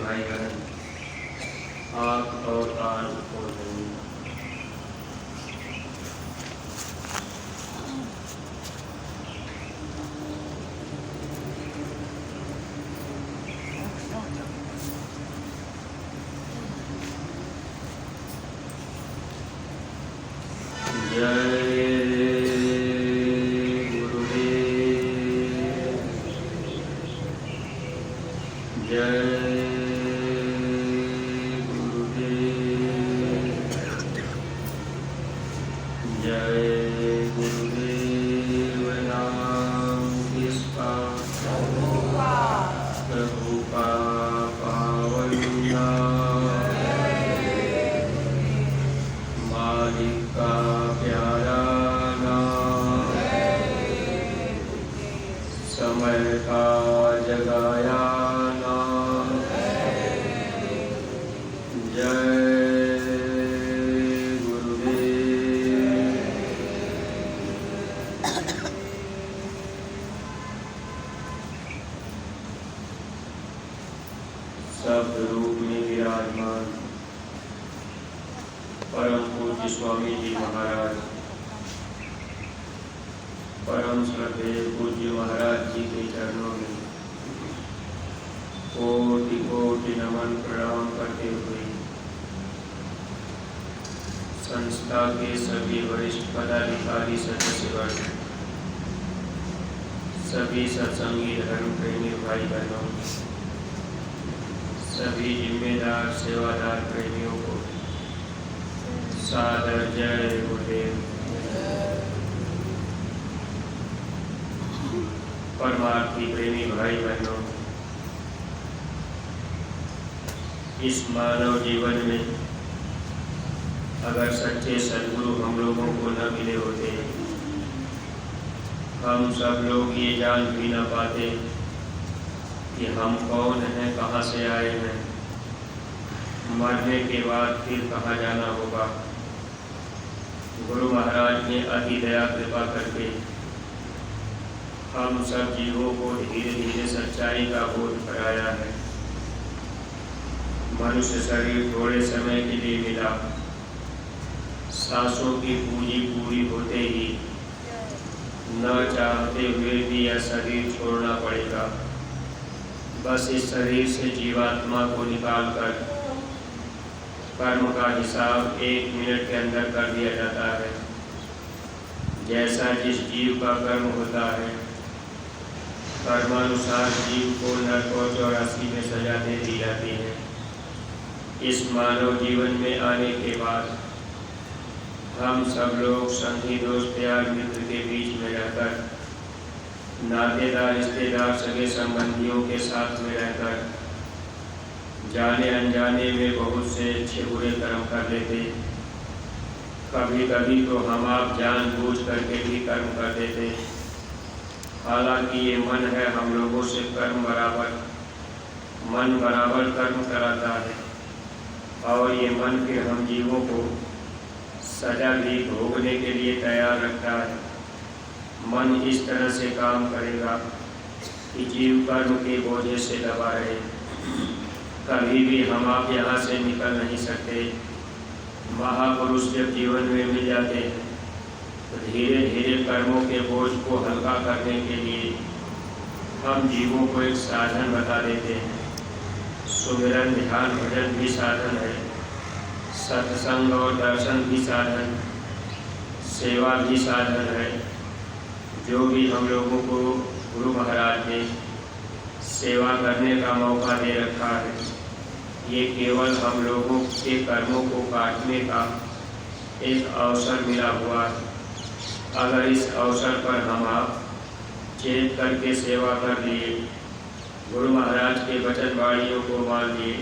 भाई बहन, आँख और कान खोल देंगे। जय गुरुदेव, जय गुरुदेव, जय गुरुदेव। नाम किसका? प्रभु का पावन नाम, मालिक का प्यारा नाम, समय का जगाया नाम। जय गुरुदेव। शब्द रूप में विराजमान परम पूज्य स्वामी जी महाराज, परम श्रद्धेय पूज्य महाराज जी के चरणों में कोटि कोटि नमन प्रणाम करते हुए संस्था के सभी वरिष्ठ पदाधिकारी सदस्यगण, सभी सत्संगी धर्म प्रेमी भाई बहनों, सभी जिम्मेदार सेवादार प्रेमियों को सादर जय गुरुदेव। परमार्थी प्रेमी भाई बहनों, इस मानव जीवन में अगर सच्चे सद्गुरु हम लोगों को न मिले होते, हम सब लोग ये जान भी न पाते कि हम कौन हैं, कहाँ से आए हैं, मरने के बाद फिर कहाँ जाना होगा। गुरु महाराज ने अति दया कृपा करके हम सब जीवों को धीरे धीरे सच्चाई का बोध कराया है। मनुष्य शरीर थोड़े समय के लिए मिला, सांसों की पूंजी पूरी होते ही न चाहते हुए भी यह शरीर छोड़ना पड़ेगा। बस इस शरीर से जीवात्मा को निकालकर कर्म का हिसाब 1 मिनट के अंदर कर दिया जाता है। जैसा जिस जीव का कर्म होता है, कर्मानुसार जीव को नरक और 84 में सजा दे दी जाती है। इस मानव जीवन में आने के बाद हम सब लोग संगी दोस्त यार मित्र के बीच में रहकर, नातेदार रिश्तेदार सगे संबंधियों के साथ में रहकर जाने अनजाने में बहुत से अच्छे बुरे कर्म कर लेते। कभी कभी तो हम आप जानबूझ करके भी कर्म कर देते। हालांकि ये मन है हम लोगों से मन बराबर कर्म कराता है, और ये मन फिर हम जीवों को सजा भी भोगने के लिए तैयार रखता है। मन इस तरह से काम करेगा कि जीव कर्म के बोझे से दबा रहे। कभी भी हम आप यहाँ से निकल नहीं सकते। महापुरुष जब जीवन में मिल जाते हैं तो धीरे धीरे कर्मों के बोझ को हल्का करने के लिए हम जीवों को एक साधन बता देते हैं। सुमिरन ध्यान भजन भी साधन है, सत्संग और दर्शन भी साधन, सेवा भी साधन है। जो भी हम लोगों को गुरु महाराज ने सेवा करने का मौका दे रखा है, ये केवल हम लोगों के कर्मों को काटने का एक अवसर मिला हुआ है। अगर इस अवसर पर हम आप चेत करके सेवा कर लिए, गुरु महाराज के वचन वाणियों को मान लिए,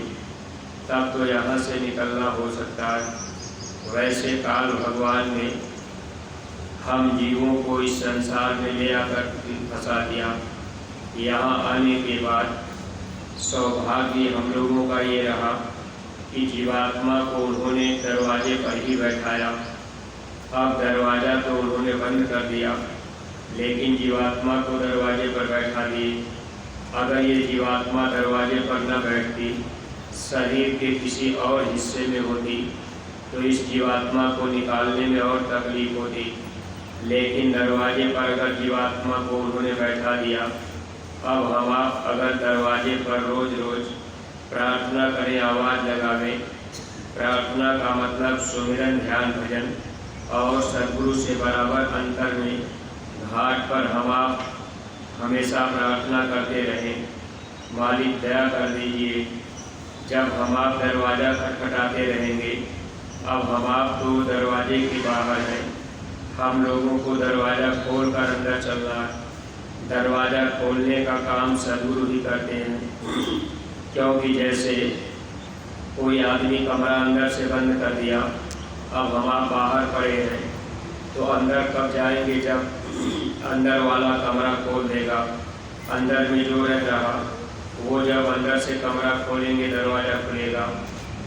तब तो यहाँ से निकलना हो सकता है। वैसे काल भगवान ने हम जीवों को इस संसार में ले आकर फंसा दिया। यहाँ आने के बाद सौभाग्य हम लोगों का ये रहा कि जीवात्मा को उन्होंने दरवाजे पर ही बैठाया। अब दरवाज़ा तो उन्होंने बंद कर दिया, लेकिन जीवात्मा को दरवाजे पर बैठा दिए। अगर ये जीवात्मा दरवाजे पर न बैठती शरीर के किसी और हिस्से में होती तो इस जीवात्मा को निकालने में और तकलीफ होती, लेकिन दरवाजे पर अगर जीवात्मा को उन्होंने बैठा दिया। अब हम आप अगर दरवाजे पर रोज़ रोज़ प्रार्थना करें, आवाज़ लगावें, प्रार्थना का मतलब सुमिरन, ध्यान, भजन, और सद्गुरु से बराबर अंतर में घाट पर हम आप हमेशा प्रार्थना करते रहें, मालिक दया कर दीजिए। जब हम आप दरवाज़ा खटखटाते रहेंगे, अब हम आप तो दरवाजे के बाहर हैं, हम लोगों को दरवाज़ा खोल कर अंदर चलना है। दरवाज़ा खोलने का काम सद्गुरु ही करते हैं, क्योंकि जैसे कोई आदमी कमरा अंदर से बंद कर दिया, अब हम आप बाहर पड़े हैं, तो अंदर कब जाएंगे? जब अंदर वाला कमरा खोल देगा। अंदर में जो रह रहा वो जब अंदर से कमरा खोलेंगे, दरवाज़ा खुलेगा,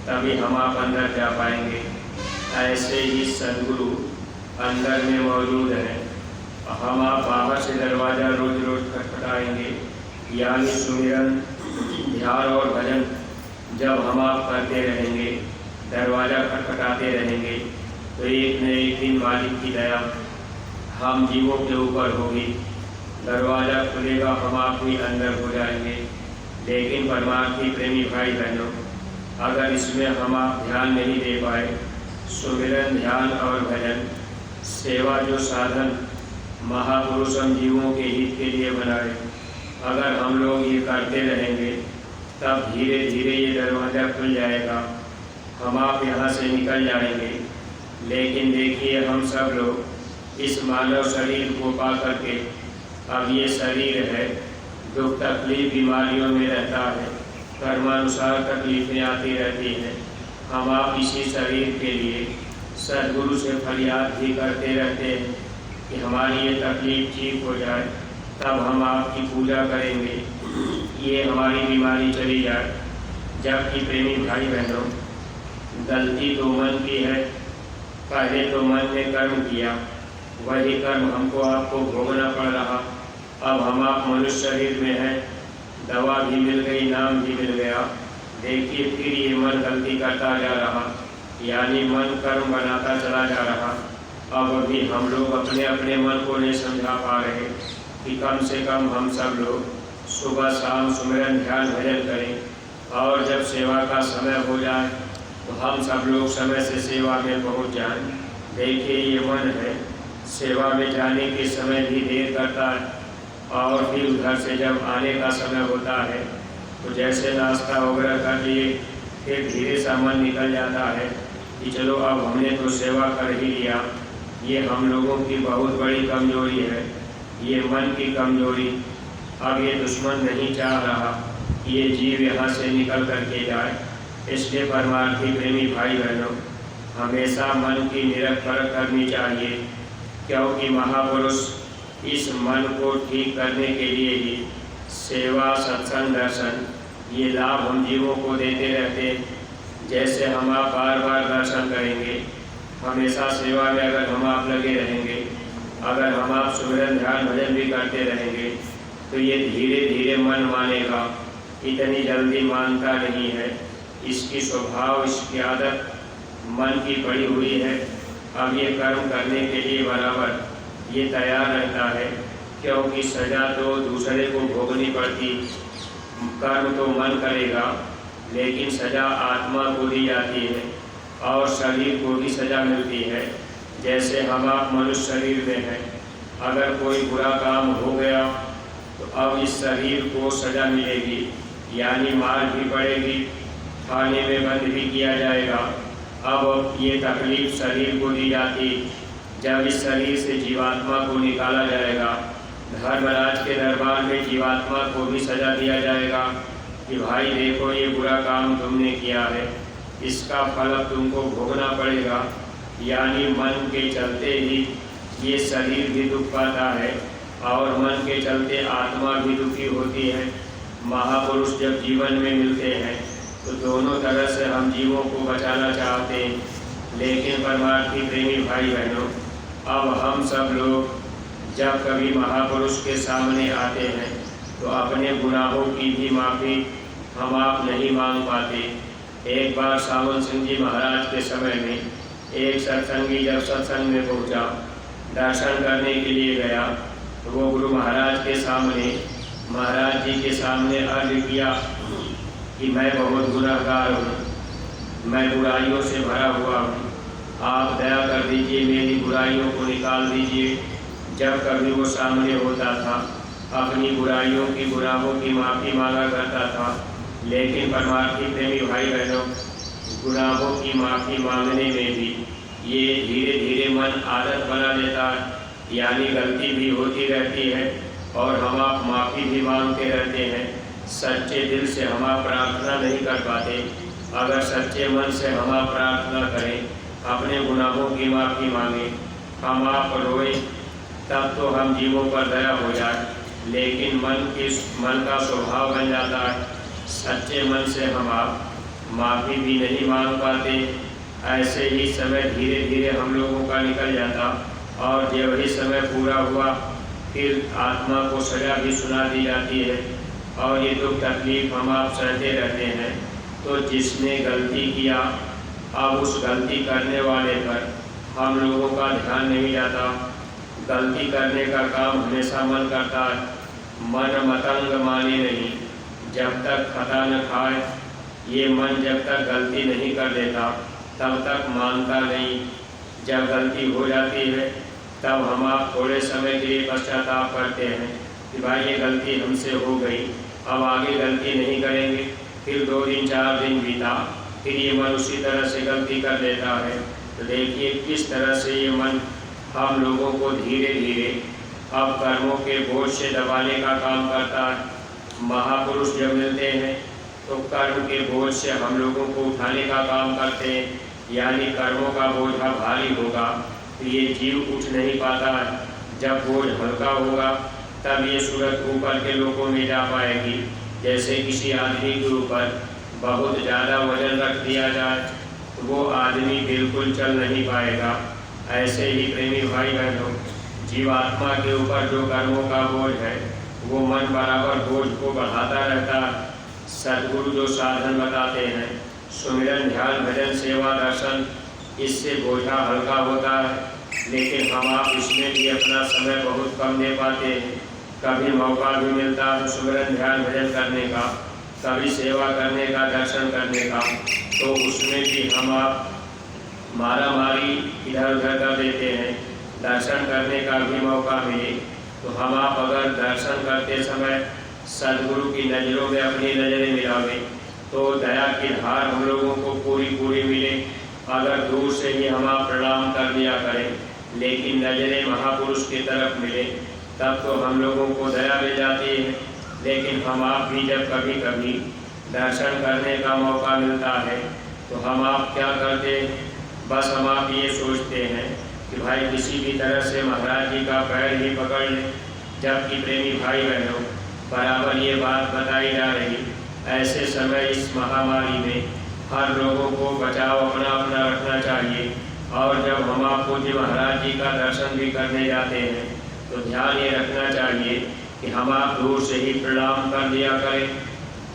तभी हम आप अंदर जा पाएंगे। ऐसे ही सद्गुरु अंदर में मौजूद हैं, हम आप बाहर से दरवाज़ा रोज़ रोज़ खटखटाएंगे, यानी सुमिरन, ध्यान और भजन जब हम आप करते रहेंगे, दरवाज़ा खटखटाते रहेंगे, तो एक न एक दिन मालिक की दया हम जीवों के ऊपर होगी। दरवाज़ा खुलेगा, हम आप भी अंदर हो जाएंगे। लेकिन परमार्थी प्रेमी भाई बहनों, अगर इसमें हम आप ध्यान नहीं दे पाए, सुमिरन, ध्यान और भजन, सेवा जो साधन महापुरुष हम जीवों के हित के लिए बनाए, अगर हम लोग ये करते रहेंगे, तब धीरे धीरे ये दरवाज़ा खुल जाएगा, हम आप यहाँ से निकल जाएंगे। लेकिन देखिए, हम सब लोग इस मानव शरीर को पा करके, अब ये शरीर है, दुख तकलीफ बीमारियों में रहता है, कर्मानुसार तकलीफें आती रहती हैं। हम आप इसी शरीर के लिए सद्गुरु से फरियाद भी करते रहते हैं कि हमारी ये तकलीफ ठीक हो जाए, तब हम आपकी पूजा करेंगे, ये हमारी बीमारी चली जाए। जबकि प्रेमी भाई बहनों, गलती तो मन की है, पहले तो मन ने कर्म किया, वही कर्म हमको आपको भोगना पड़ रहा। अब हम आप मनुष्य शरीर में हैं, दवा भी मिल गई, नाम भी मिल गया, देखिए फिर ये मन गलती करता जा रहा, यानी मन कर्म बनाता चला जा रहा। अब अभी हम लोग अपने अपने मन को नहीं समझा पा रहे कि कम से कम हम सब लोग सुबह शाम सुमिरन, ध्यान, भजन करें, और जब सेवा का समय हो जाए तो हम सब लोग समय से सेवा में पहुंच जाएं। देखिए, ये मन है, सेवा में जाने के समय भी देर करता है, और फिर उधर से जब आने का समय होता है तो जैसे नाश्ता वगैरह कर लिए, फिर धीरे सा मन निकल जाता है कि चलो अब हमने तो सेवा कर ही लिया। ये हम लोगों की बहुत बड़ी कमजोरी है, ये मन की कमजोरी। अब ये दुश्मन नहीं चाह रहा कि ये जीव यहाँ से निकल करके जाए। इसलिए परमार्थी प्रेमी भाई बहनों, हमेशा मन की निरख परख करनी चाहिए, क्योंकि महापुरुष इस मन को ठीक करने के लिए ही सेवा, सत्संग, दर्शन, ये लाभ हम जीवों को देते रहते हैं। जैसे हम आप बार बार दर्शन करेंगे, हमेशा सेवा में अगर हम आप लगे रहेंगे, अगर हम आप सुमिरन, ध्यान, भजन भी करते रहेंगे, तो ये धीरे धीरे मन मानेगा। इतनी जल्दी मानता नहीं है, इसकी स्वभाव, इसकी आदत मन की पड़ी हुई है। अब ये कर्म करने के लिए बराबर ये तैयार रहता है, क्योंकि सजा तो दूसरे को भोगनी पड़ती, कर्म तो मन करेगा, लेकिन सजा आत्मा को दी जाती है और शरीर को भी सजा मिलती है। जैसे हम आप मनुष्य शरीर में हैं, अगर कोई बुरा काम हो गया तो अब इस शरीर को सजा मिलेगी, यानी मार भी पड़ेगी, खाने में बंद भी किया जाएगा। अब ये तकलीफ शरीर को दी जाती, जब इस शरीर से जीवात्मा को निकाला जाएगा, धर्मराज के दरबार में जीवात्मा को भी सजा दिया जाएगा कि भाई देखो, ये बुरा काम तुमने किया है, इसका फल अब तुमको भोगना पड़ेगा। यानी मन के चलते ही ये शरीर भी दुख पाता है और मन के चलते आत्मा भी दुखी होती है। महापुरुष जब जीवन में मिलते हैं तो दोनों तरह से हम जीवों को बचाना चाहते हैं, लेकिन परमार्थी प्रेमी भाई बहनों, अब हम सब लोग जब कभी महापुरुष के सामने आते हैं तो अपने गुनाहों की भी माफ़ी हम आप नहीं मांग पाते। एक बार सावन सिंह जी महाराज के समय में एक सत्संगी जब सत्संग में पहुंचा, दर्शन करने के लिए गया, तो वो गुरु महाराज के सामने, महाराज जी के सामने अर्ज किया कि मैं बहुत गुनहगार हूँ, मैं बुराइयों से भरा हुआ हूँ, आप दया कर दीजिए, मेरी बुराइयों को निकाल दीजिए। जब कभी वो सामने होता था, अपनी बुराइयों की, गुनाहों की माफ़ी मांगा करता था, लेकिन परमार्थी प्रेमी भाई बहनों, गुनाहों की माफ़ी मांगने में भी ये धीरे धीरे मन आदत बना लेता है, यानी गलती भी होती रहती है और हम आप माफ़ी भी मांगते रहते हैं। सच्चे दिल से हम आप प्रार्थना नहीं कर पाते। अगर सच्चे मन से हम आप प्रार्थना करें, अपने गुनाहों की माफ़ी मांगें, हम आप रोएं, तब तो हम जीवों पर दया हो जाए। लेकिन मन का स्वभाव बन जाता है, सच्चे मन से हम आप माफ़ी भी नहीं मांग पाते। ऐसे ही समय धीरे धीरे हम लोगों का निकल जाता और जब ही समय पूरा हुआ, फिर आत्मा को सजा भी सुना दी जाती है और ये दुख तकलीफ हम आप सहते रहते हैं। तो जिसने गलती किया, अब उस गलती करने वाले पर हम लोगों का ध्यान नहीं जाता। गलती करने का काम हमेशा मन करता है, मन मतंग माने नहीं, जब तक खता न खाए। ये मन जब तक गलती नहीं कर देता तब तक मानता नहीं। जब गलती हो जाती है तब हम आप थोड़े समय के लिए पश्चाताप करते हैं कि भाई ये गलती हमसे हो गई, अब आगे गलती नहीं करेंगे। फिर 2 दिन 4 दिन बीता, फिर ये मन उसी तरह से गलती कर देता है। तो देखिए किस तरह से ये मन हम लोगों को धीरे धीरे अब कर्मों के बोझ से दबाने का काम करता है। महापुरुष जब मिलते हैं तो कर्म के बोझ से हम लोगों को उठाने का काम करते हैं, यानी कर्मों का बोझ भारी होगा तो ये जीव उठ नहीं पाता है। जब बोझ हल्का होगा तब ये सूरत ऊपर के लोगों में जा पाएगी। जैसे किसी आदमी के ऊपर बहुत ज़्यादा वजन रख दिया जाए तो वो आदमी बिल्कुल चल नहीं पाएगा। ऐसे ही प्रेमी भाई बहनों, जीवात्मा के ऊपर जो कर्मों का बोझ है वो मन बराबर बोझ को बढ़ाता रहता है। सद्गुरु जो साधन बताते हैं, सुमिरन, ध्यान, भजन, सेवा, दर्शन, इससे बोझा हल्का होता है। लेकिन हम आप इसमें भी अपना समय बहुत कम दे पाते हैं। कभी मौका भी मिलता है सुमिरन, ध्यान, भजन करने का, कभी सेवा करने का, दर्शन करने का, तो उसमें भी हम आप मारा मारी इधर उधर कर देते हैं। दर्शन करने का भी मौका मिले तो हम आप अगर दर्शन करते समय सद्गुरु की नज़रों में अपनी नज़रें मिलावें तो दया की धार हम लोगों को पूरी पूरी मिले। अगर दूर से ही हम आप प्रणाम कर दिया करें लेकिन नज़रें महापुरुष की तरफ मिले तब तो हम लोगों को दया मिल जाती है। लेकिन हम आप भी जब कभी कभी दर्शन करने का मौका मिलता है तो हम आप क्या करते, बस हम आप ये सोचते हैं कि भाई किसी भी तरह से महाराज जी का पैर ही पकड़ लें। जबकि प्रेमी भाई बहनों, बराबर ये बात बताई जा रही, ऐसे समय इस महामारी में हर लोगों को बचाव अपना अपना रखना चाहिए। और जब हम आप पूज्य महाराज जी का दर्शन भी करने जाते हैं तो ध्यान ये रखना चाहिए कि हम आप दूर से ही प्रणाम कर दिया करें।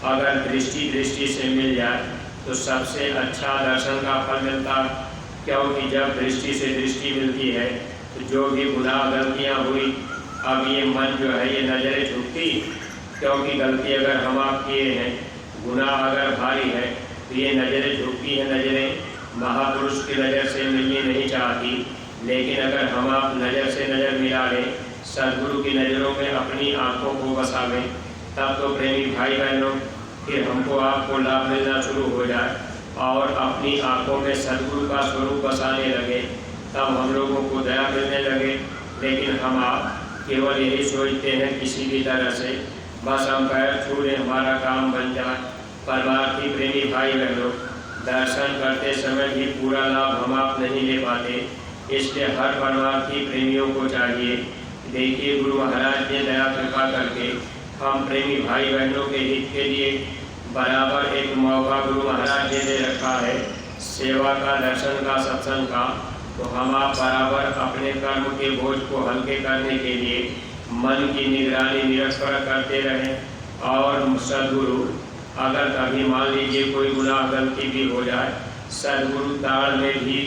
अगर दृष्टि से मिल जाए तो सबसे अच्छा दर्शन का फल मिलता है, क्योंकि जब दृष्टि से दृष्टि मिलती है तो जो भी गुनाह गलतियाँ हुई, अब ये मन जो है ये नज़रें झुकती, क्योंकि गलती अगर हम आप किए हैं, गुनाह अगर भारी है तो ये नज़रें झुकती हैं। नज़रें महापुरुष की नज़र से मिलनी नहीं चाहती। लेकिन अगर हम आप नज़र से नज़र मिला लें, सद्गुरु की नज़रों में अपनी आँखों को बसावें, तब तो प्रेमी भाई बहनों फिर हमको आपको लाभ मिलना शुरू हो जाए और अपनी आँखों में सद्गुरु का स्वरूप बसाने लगे, तब हम लोगों को दया मिलने लगे। लेकिन हम आप केवल यही सोचते हैं किसी भी तरह से बस हम पैर छू लें, हमारा काम बन जाए। परमार्थी प्रेमी भाई बहनों, दर्शन करते समय भी पूरा लाभ हम आप नहीं ले पाते। इसलिए हर परमार्थी प्रेमियों को चाहिए, देखिए गुरु महाराज ने दया कृपा करके हम प्रेमी भाई बहनों के हित के लिए बराबर एक मौका गुरु महाराज ने दे रखा है, सेवा का, दर्शन का, सत्संग का। तो हम आप बराबर अपने कर्म के बोझ को हल्के करने के लिए मन की निगरानी निरंतर करते रहें और सद्गुरु अगर कभी मान लीजिए कोई गुनाह गलती भी हो जाए, सद्गुरु ताड़ में भी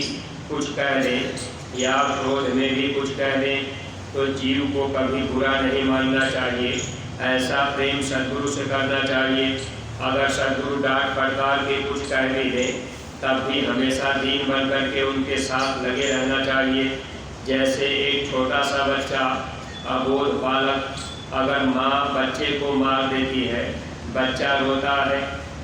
कुछ कह दें या क्रोध में भी कुछ कह दें, तो जीव को कभी बुरा नहीं मानना चाहिए। ऐसा प्रेम सद्गुरु से करना चाहिए। अगर सद्गुरु डांट फटकार के कुछ कह भी दें, तब भी हमेशा दीन बन करके उनके साथ लगे रहना चाहिए। जैसे एक छोटा सा बच्चा, अबोध बालक, अगर माँ बच्चे को मार देती है, बच्चा रोता है,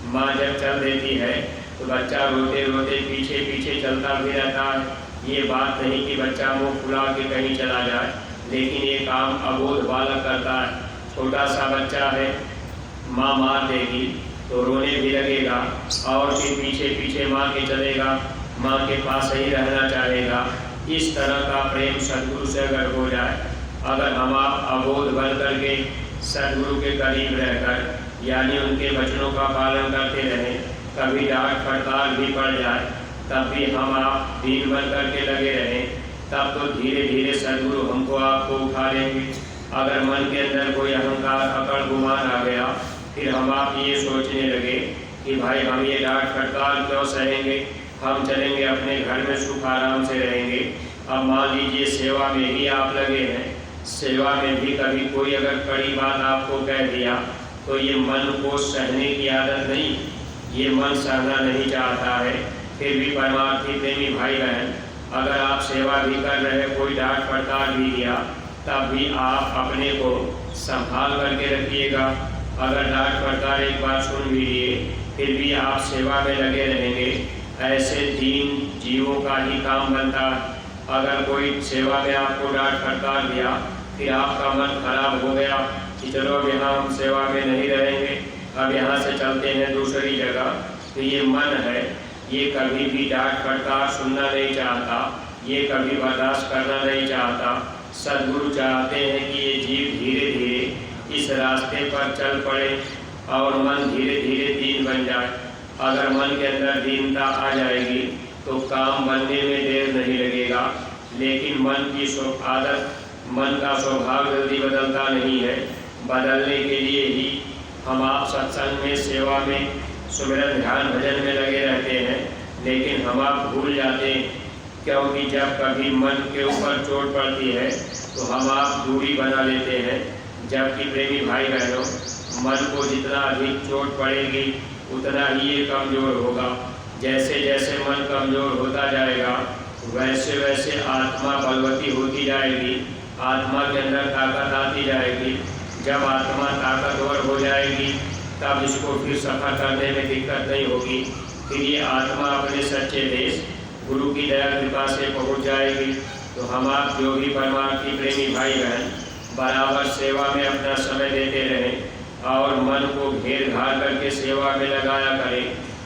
माँ जब चल देती है तो बच्चा रोते रोते पीछे पीछे चलता भी रहता है। ये बात नहीं कि बच्चा मुँह फुला के कहीं चला जाए, लेकिन ये काम अबोध बालक करता है। छोटा सा बच्चा है, माँ मार देगी तो रोने भी लगेगा और फिर पीछे पीछे माँ के चलेगा, माँ के पास ही रहना चाहेगा। इस तरह का प्रेम सद्गुरु से अगर हो जाए, अगर हम आप अबोध बन करके सद्गुरु के करीब रहकर यानी उनके वचनों का पालन करते रहें, कभी डांट फटकार भी पड़ जाए तब भी हम आप दीन बन करके लगे रहें, तब तो धीरे धीरे सद्गुरु हमको आपको उठा लेंगे। अगर मन के अंदर कोई अहंकार अकड़ गुमान आ गया, फिर हम आप ये सोचने लगे कि भाई हम ये डांट फटकार क्यों सहेंगे, हम चलेंगे अपने घर में सुख आराम से रहेंगे। अब मान लीजिए सेवा में ही आप लगे हैं, सेवा में भी कभी कोई अगर कड़ी बात आपको कह दिया, तो ये मन को सहने की आदत नहीं, ये मन सहना नहीं चाहता है। फिर भी परमार्थी प्रेमी भाई बहन, अगर आप सेवा भी कर रहे, कोई डांट फटकार भी दिया, तब भी आप अपने को संभाल करके रखिएगा। अगर डांट फटकार एक बार सुन भी लिए, फिर भी आप सेवा में लगे रहेंगे। ऐसे दीन जीवों का ही काम बनता है। अगर कोई सेवा में आपको डांट फटकार दिया, फिर आपका मन खराब हो गया कि चलो अब यहाँ हम सेवा में नहीं रहेंगे, अब यहाँ से चलते हैं दूसरी जगह, तो ये मन है, ये कभी भी डांट फटकार सुनना नहीं चाहता, ये कभी बर्दाश्त करना नहीं चाहता। सद्गुरु चाहते हैं कि ये जीव धीरे धीरे इस रास्ते पर चल पड़े और मन धीरे धीरे दीन बन जाए। अगर मन के अंदर दीनता आ जाएगी तो काम बनने में देर नहीं लगेगा। लेकिन मन की आदत, मन का स्वभाव जल्दी बदलता नहीं है। बदलने के लिए ही हम आप सत्संग में, सेवा में, सुमिरन ध्यान भजन में लगे रहते हैं, लेकिन हम आप भूल जाते हैं। क्योंकि जब कभी मन के ऊपर चोट पड़ती है तो हम आप दूरी बना लेते हैं। जबकि प्रेमी भाई बहनों, मन को जितना अधिक चोट पड़ेगी उतना ही ये कमज़ोर होगा। जैसे जैसे मन कमज़ोर होता जाएगा, वैसे वैसे आत्मा बलवती होती जाएगी, आत्मा के अंदर ताकत आती जाएगी। जब आत्मा ताकतवर हो जाएगी, तब इसको फिर सफ़र करने में दिक्कत नहीं होगी। फिर ये आत्मा अपने सच्चे देश गुरु की दया कृपा से पहुँच जाएगी। तो हम आप जो भी परमार्थी प्रेमी भाई बहन बराबर सेवा में अपना समय देते रहें और मन को घेर घार करके सेवा में लगाया करें।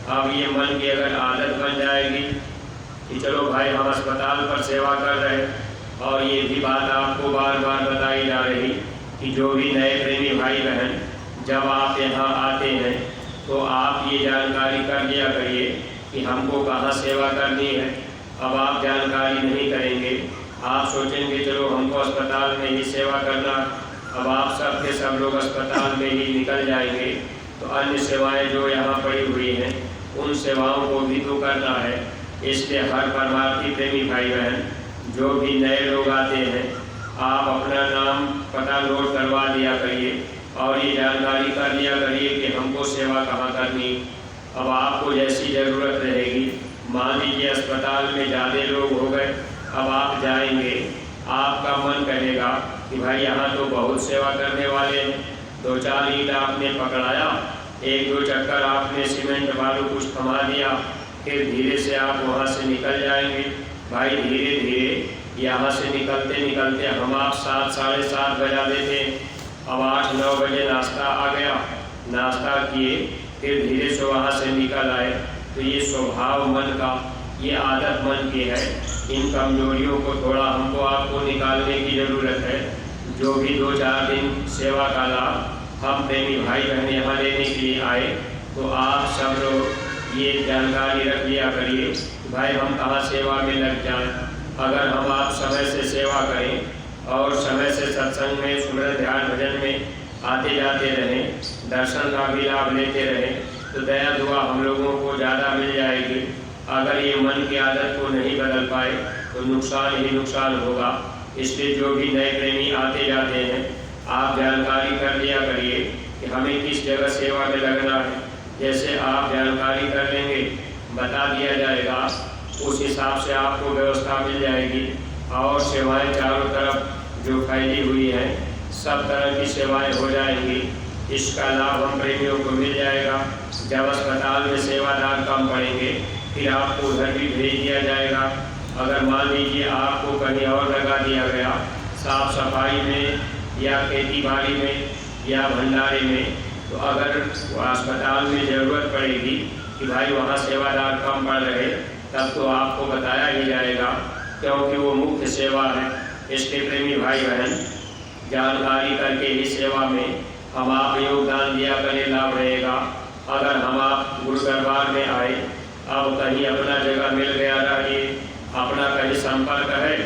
अब ये मन की अगर आदत बन जाएगी कि चलो भाई हम अस्पताल पर सेवा कर रहे हैं, और ये भी बात आपको बार बार बताई जा रही कि जो भी नए प्रेमी भाई बहन जब आप यहाँ आते हैं तो आप ये जानकारी कर लिया करिए कि हमको कहाँ सेवा करनी है। अब आप जानकारी नहीं करेंगे, आप सोचेंगे चलो हमको अस्पताल में ही सेवा करना। अब आप सब के सब लोग अस्पताल में ही निकल जाएंगे, तो अन्य सेवाएं जो यहाँ पड़ी हुई हैं उन सेवाओं को भी तो करना है। इसलिए हर परमार्थी प्रेमी भाई बहन जो भी नए लोग आते हैं, आप अपना नाम पता नोट करवा दिया करिए और ये जानकारी कर लिया करिए कि हमको सेवा कहाँ करनी। अब आपको जैसी ज़रूरत रहेगी, मान लीजिए अस्पताल में ज़्यादा लोग हो गए, अब आप जाएंगे, आपका मन कहेगा कि भाई यहाँ तो बहुत सेवा करने वाले हैं। 2-4 ईंट आपने पकड़ाया, 1-2 चक्कर आपने सीमेंट बालू कुछ थमा दिया, फिर धीरे से आप वहाँ से निकल जाएंगे। भाई धीरे धीरे यहाँ से निकलते निकलते हम आप 7, साढ़े 7 बजा देते। अब 8-9 बजे नाश्ता आ गया, नाश्ता किए, फिर धीरे से वहाँ से निकल आए। तो ये स्वभाव मन का, ये आदत मन की है। इन कमजोरियों को थोड़ा हमको आपको निकालने की ज़रूरत है। जो भी 2-4 दिन सेवा का लाभ हम प्रेमी भाई बहन यहाँ लेने के लिए आए, तो आप सब लोग ये जानकारी रख लिया करिए भाई हम कहाँ सेवा में लग जाएं। अगर हम आप समय से सेवा करें और समय से सत्संग में, सुमिरन ध्यान भजन में आते जाते रहें, दर्शन का भी लाभ लेते रहें, तो दया दुआ हम लोगों को ज़्यादा मिल जाएगी। अगर ये मन की आदत को नहीं बदल पाए तो नुकसान ही नुकसान होगा। इसलिए जो भी नए प्रेमी आते जाते हैं, आप जानकारी कर लिया करिए कि हमें किस जगह सेवा में लगना है। जैसे आप जानकारी कर लेंगे, बता दिया जाएगा, उस हिसाब से आपको व्यवस्था मिल जाएगी। और सेवाएं चारों तरफ जो फैली हुई हैं, सब तरह की सेवाएं हो जाएंगी। इसका लाभ हम प्रेमियों को मिल जाएगा। जब अस्पताल में सेवादार कम पड़ेंगे, फिर आपको उधर भी भेज दिया जाएगा। अगर मान लीजिए आपको कहीं और लगा दिया गया, साफ सफाई में या खेती बाड़ी में या भंडारे में, तो अगर अस्पताल में ज़रूरत पड़ेगी कि भाई वहाँ सेवादार कम पड़ रहे, तब तो आपको बताया ही जाएगा, क्योंकि वो मुख्य सेवा है। इसके प्रेमी भाई बहन, जानकारी करके इस सेवा में हम आप योगदान दिया करें, लाभ रहेगा। अगर हम आप गुरु दरबार में आए, अब कहीं अपना जगह मिल गया, रहिए अपना कहीं संपर्क है,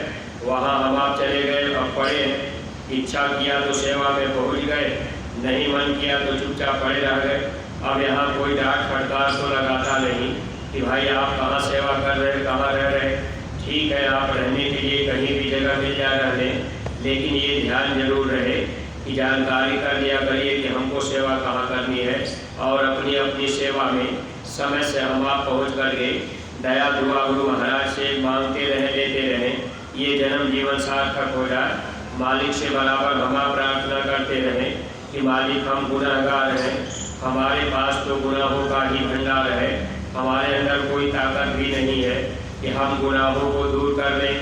वहाँ हम आप चले गए, अब पढ़े, इच्छा किया तो सेवा में पहुँच गए, नहीं मन किया तो चुपचाप पड़े रह गए। अब यहाँ कोई डांट फटकार तो लगाता नहीं कि भाई आप कहाँ सेवा कर रहे, कहाँ रह रहे। ठीक है, आप रहने के लिए कहीं भी जगह मिल जा रहे, लेकिन ये ध्यान जरूर रहे कि जानकारी कर लिया करिए कि हमको सेवा कहाँ करनी है, और अपनी अपनी सेवा में समय से हम आप पहुँच करके दया दुआ गुरु महाराज से मांगते रहें, लेते रहें। ये जन्म जीवन सार्थक हो जाए। मालिक से बराबर हम आप प्रार्थना करते रहें कि मालिक हम गुनाहगार हैं, हमारे पास तो गुनाहों का ही भंडार है, हमारे अंदर कोई ताकत भी नहीं है कि हम गुनाहों को दूर कर लें।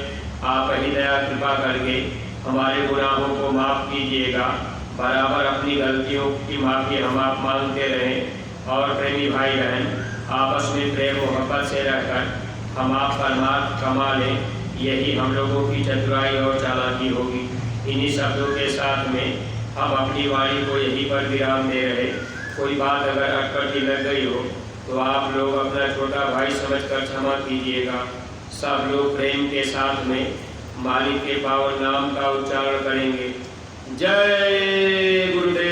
आप ही दया कृपा करके हमारे गुनाहों को माफ़ कीजिएगा। बराबर अपनी गलतियों की माफ़ी हम आप मांगते रहें। और प्रेमी भाई बहन, आपस में प्रेम मोहब्बत से रहकर हम आप परमार्थ कमा लें, यही हम लोगों की चतुराई और चालाकी होगी। इन्हीं शब्दों के साथ में हम अपनी वाणी को यहीं पर विराम दे रहे। कोई बात अगर अटपटी लग गई हो तो आप लोग अपना छोटा भाई समझकर क्षमा कीजिएगा। सब लोग प्रेम के साथ में मालिक के पावन नाम का उच्चारण करेंगे। जय गुरुदेव।